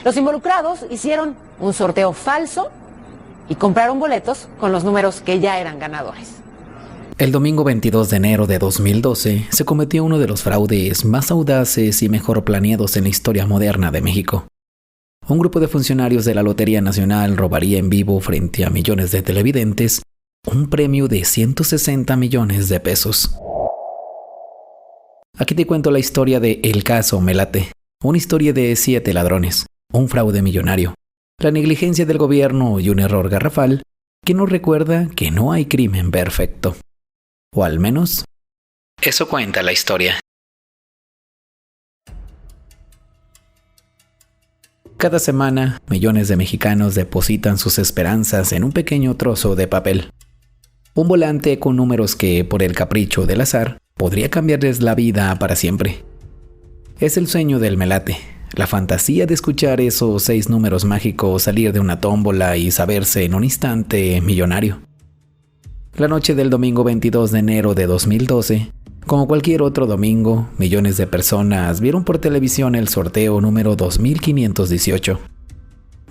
Los involucrados hicieron un sorteo falso y compraron boletos con los números que ya eran ganadores. El domingo 22 de enero de 2012 se cometió uno de los fraudes más audaces y mejor planeados en la historia moderna de México. Un grupo de funcionarios de la Lotería Nacional robaría en vivo frente a millones de televidentes un premio de 160 millones de pesos. Aquí te cuento la historia de El Caso Melate, una historia de 7 ladrones, un fraude millonario, la negligencia del gobierno y un error garrafal que nos recuerda que no hay crimen perfecto. O al menos, eso cuenta la historia. Cada semana, millones de mexicanos depositan sus esperanzas en un pequeño trozo de papel. Un volante con números que, por el capricho del azar, podría cambiarles la vida para siempre. Es el sueño del melate, la fantasía de escuchar esos 6 números mágicos salir de una tómbola y saberse en un instante millonario. La noche del domingo 22 de enero de 2012, como cualquier otro domingo, millones de personas vieron por televisión el sorteo número 2518.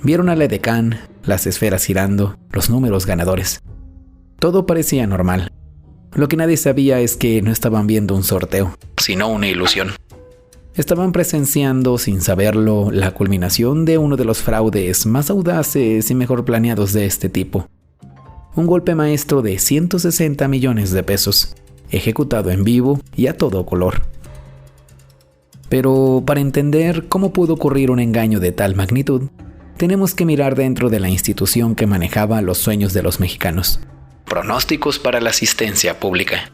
Vieron a la edecán, las esferas girando, los números ganadores. Todo parecía normal. Lo que nadie sabía es que no estaban viendo un sorteo, sino una ilusión. Estaban presenciando, sin saberlo, la culminación de uno de los fraudes más audaces y mejor planeados de este tipo. Un golpe maestro de 160 millones de pesos, ejecutado en vivo y a todo color. Pero para entender cómo pudo ocurrir un engaño de tal magnitud, tenemos que mirar dentro de la institución que manejaba los sueños de los mexicanos. Pronósticos para la asistencia pública.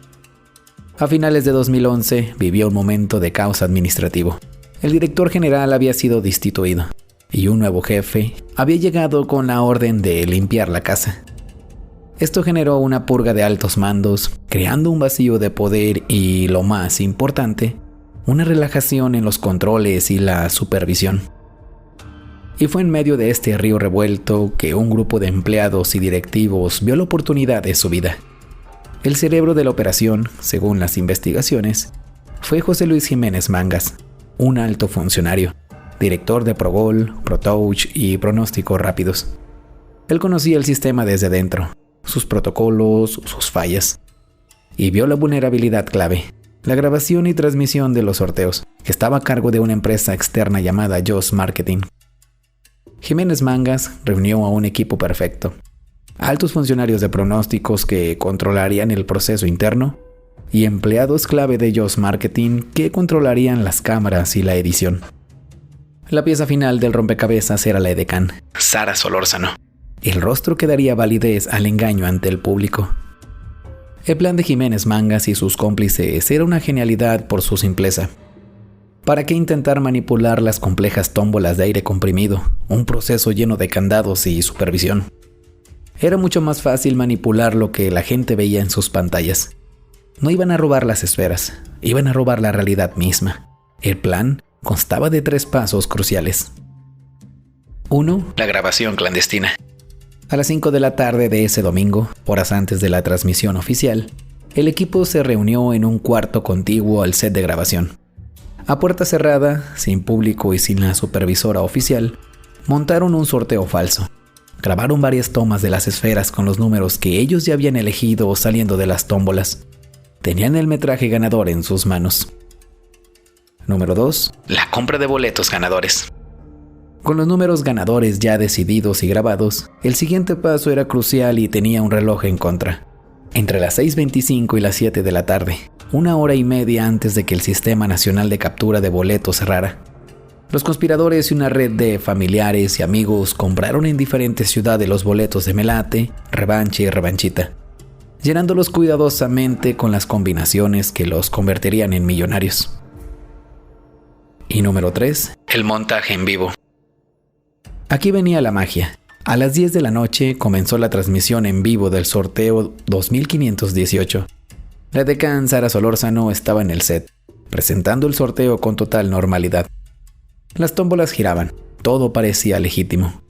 A finales de 2011 vivió un momento de caos administrativo. El director general había sido destituido y un nuevo jefe había llegado con la orden de limpiar la casa. Esto generó una purga de altos mandos, creando un vacío de poder y, lo más importante, una relajación en los controles y la supervisión. Y fue en medio de este río revuelto que un grupo de empleados y directivos vio la oportunidad de su vida. El cerebro de la operación, según las investigaciones, fue José Luis Jiménez Mangas, un alto funcionario, director de Progol, ProTouch y Pronósticos Rápidos. Él conocía el sistema desde dentro, sus protocolos, sus fallas, y vio la vulnerabilidad clave, la grabación y transmisión de los sorteos, que estaba a cargo de una empresa externa llamada Joss Marketing. Jiménez Mangas reunió a un equipo perfecto, altos funcionarios de pronósticos que controlarían el proceso interno y empleados clave de Joss Marketing que controlarían las cámaras y la edición. La pieza final del rompecabezas era la edecán, Sara Solórzano, el rostro que daría validez al engaño ante el público. El plan de Jiménez Mangas y sus cómplices era una genialidad por su simpleza. ¿Para qué intentar manipular las complejas tómbolas de aire comprimido, un proceso lleno de candados y supervisión? Era mucho más fácil manipular lo que la gente veía en sus pantallas. No iban a robar las esferas, iban a robar la realidad misma. El plan constaba de 3 pasos cruciales. 1. La grabación clandestina. A las 5 de la tarde de ese domingo, horas antes de la transmisión oficial, el equipo se reunió en un cuarto contiguo al set de grabación. A puerta cerrada, sin público y sin la supervisora oficial, montaron un sorteo falso. Grabaron varias tomas de las esferas con los números que ellos ya habían elegido saliendo de las tómbolas. Tenían el metraje ganador en sus manos. Número 2. La compra de boletos ganadores. Con los números ganadores ya decididos y grabados, el siguiente paso era crucial y tenía un reloj en contra. Entre las 6:25 y las 7 de la tarde, 1 hora y media antes de que el Sistema Nacional de Captura de Boletos cerrara, los conspiradores y una red de familiares y amigos compraron en diferentes ciudades los boletos de Melate, Revancha y Revanchita, llenándolos cuidadosamente con las combinaciones que los convertirían en millonarios. Y número 3, el montaje en vivo. Aquí venía la magia. A las 10 de la noche comenzó la transmisión en vivo del sorteo 2518. La edecán Sara Solórzano estaba en el set, presentando el sorteo con total normalidad. Las tómbolas giraban, todo parecía legítimo.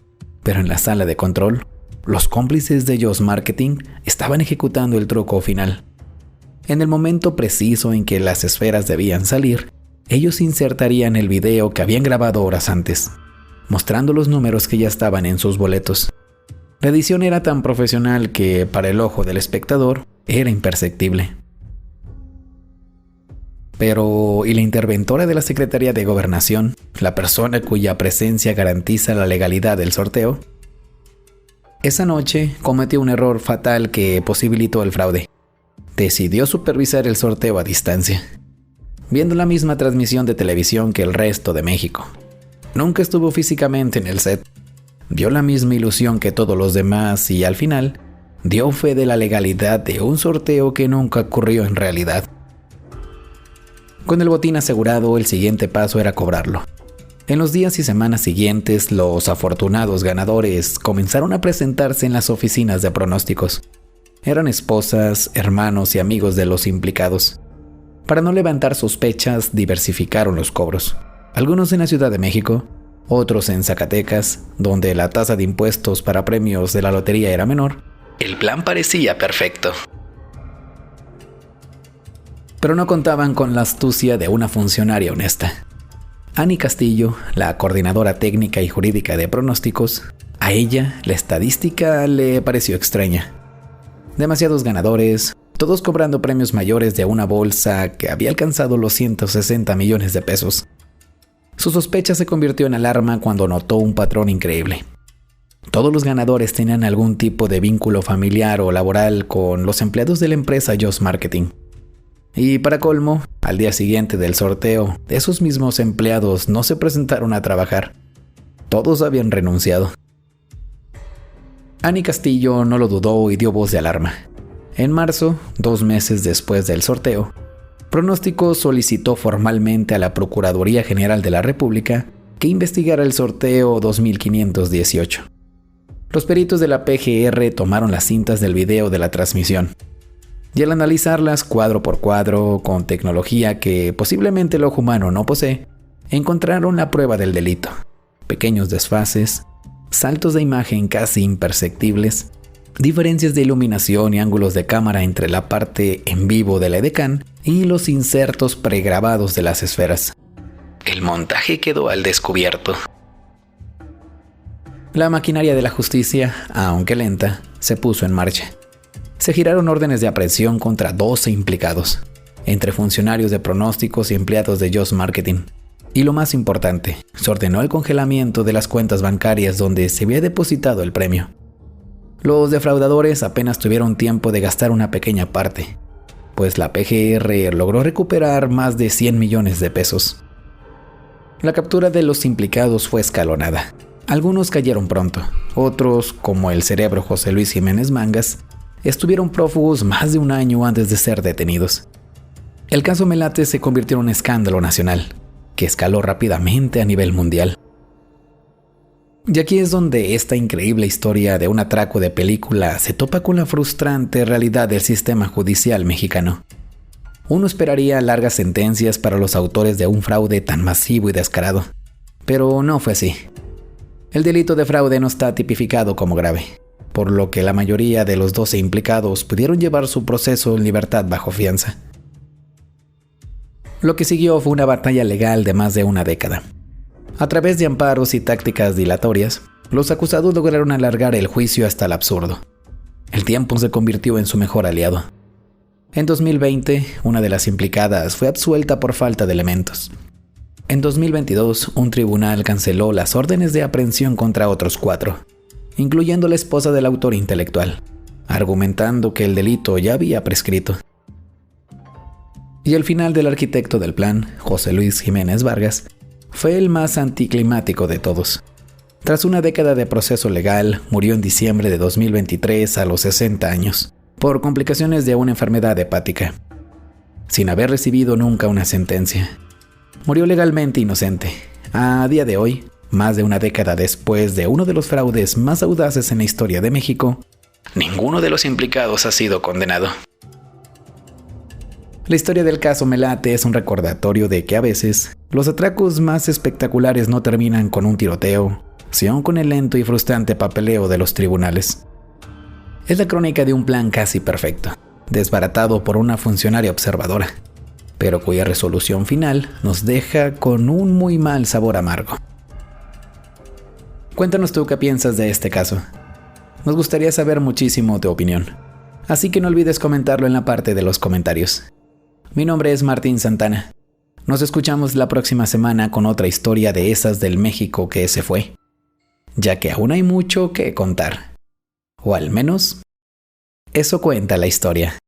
Pero en la sala de control, los cómplices de Joss Marketing estaban ejecutando el truco final. En el momento preciso en que las esferas debían salir, ellos insertarían el video que habían grabado horas antes. mostrando los números que ya estaban en sus boletos. La edición era tan profesional que, para el ojo del espectador, era imperceptible. Pero, ¿y la interventora de la Secretaría de Gobernación, la persona cuya presencia garantiza la legalidad del sorteo? Esa noche cometió un error fatal que posibilitó el fraude. Decidió supervisar el sorteo a distancia, viendo la misma transmisión de televisión que el resto de México. Nunca estuvo físicamente en el set. Vio la misma ilusión que todos los demás y al final dio fe de la legalidad de un sorteo que nunca ocurrió en realidad. Con el botín asegurado, el siguiente paso era cobrarlo. En los días y semanas siguientes, los afortunados ganadores comenzaron a presentarse en las oficinas de pronósticos. Eran esposas, hermanos y amigos de los implicados. Para no levantar sospechas, diversificaron los cobros. Algunos en la Ciudad de México, otros en Zacatecas, donde la tasa de impuestos para premios de la lotería era menor. El plan parecía perfecto. Pero no contaban con la astucia de una funcionaria honesta. Ani Castillo, la coordinadora técnica y jurídica de pronósticos, a ella la estadística le pareció extraña. Demasiados ganadores, todos cobrando premios mayores de una bolsa que había alcanzado los 160 millones de pesos. Su sospecha se convirtió en alarma cuando notó un patrón increíble. Todos los ganadores tenían algún tipo de vínculo familiar o laboral con los empleados de la empresa Just Marketing. Y para colmo, al día siguiente del sorteo, esos mismos empleados no se presentaron a trabajar. Todos habían renunciado. Ani Castillo no lo dudó y dio voz de alarma. En marzo, 2 meses después del sorteo, Pronósticos solicitó formalmente a la Procuraduría General de la República que investigara el sorteo 2518. Los peritos de la PGR tomaron las cintas del video de la transmisión y al analizarlas cuadro por cuadro con tecnología que posiblemente el ojo humano no posee, encontraron la prueba del delito: pequeños desfases, saltos de imagen casi imperceptibles, diferencias de iluminación y ángulos de cámara entre la parte en vivo de la edecán y los insertos pregrabados de las esferas. El montaje quedó al descubierto. La maquinaria de la justicia, aunque lenta, se puso en marcha. Se giraron órdenes de aprehensión contra 12 implicados, entre funcionarios de pronósticos y empleados de Just Marketing. Y lo más importante, se ordenó el congelamiento de las cuentas bancarias donde se había depositado el premio. Los defraudadores apenas tuvieron tiempo de gastar una pequeña parte, pues la PGR logró recuperar más de 100 millones de pesos. La captura de los implicados fue escalonada. Algunos cayeron pronto, otros, como el cerebro José Luis Jiménez Mangas, estuvieron prófugos más de un año antes de ser detenidos. El caso Melate se convirtió en un escándalo nacional, que escaló rápidamente a nivel mundial. Y aquí es donde esta increíble historia de un atraco de película se topa con la frustrante realidad del sistema judicial mexicano. Uno esperaría largas sentencias para los autores de un fraude tan masivo y descarado, pero no fue así. El delito de fraude no está tipificado como grave, por lo que la mayoría de los 12 implicados pudieron llevar su proceso en libertad bajo fianza. Lo que siguió fue una batalla legal de más de una década. A través de amparos y tácticas dilatorias, los acusados lograron alargar el juicio hasta el absurdo. El tiempo se convirtió en su mejor aliado. En 2020, una de las implicadas fue absuelta por falta de elementos. En 2022, un tribunal canceló las órdenes de aprehensión contra otros 4, incluyendo la esposa del autor intelectual, argumentando que el delito ya había prescrito. Y el final del arquitecto del plan, José Luis Jiménez Vargas, fue el más anticlimático de todos. Tras una década de proceso legal, murió en diciembre de 2023 a los 60 años, por complicaciones de una enfermedad hepática, sin haber recibido nunca una sentencia. Murió legalmente inocente. A día de hoy, más de una década después de uno de los fraudes más audaces en la historia de México, ninguno de los implicados ha sido condenado. La historia del caso Melate es un recordatorio de que a veces los atracos más espectaculares no terminan con un tiroteo, sino con el lento y frustrante papeleo de los tribunales. Es la crónica de un plan casi perfecto, desbaratado por una funcionaria observadora, pero cuya resolución final nos deja con un muy mal sabor amargo. Cuéntanos tú qué piensas de este caso. Nos gustaría saber muchísimo tu opinión, así que no olvides comentarlo en la parte de los comentarios. Mi nombre es Martín Santana. Nos escuchamos la próxima semana con otra historia de esas del México que se fue, ya que aún hay mucho que contar. O al menos, eso cuenta la historia.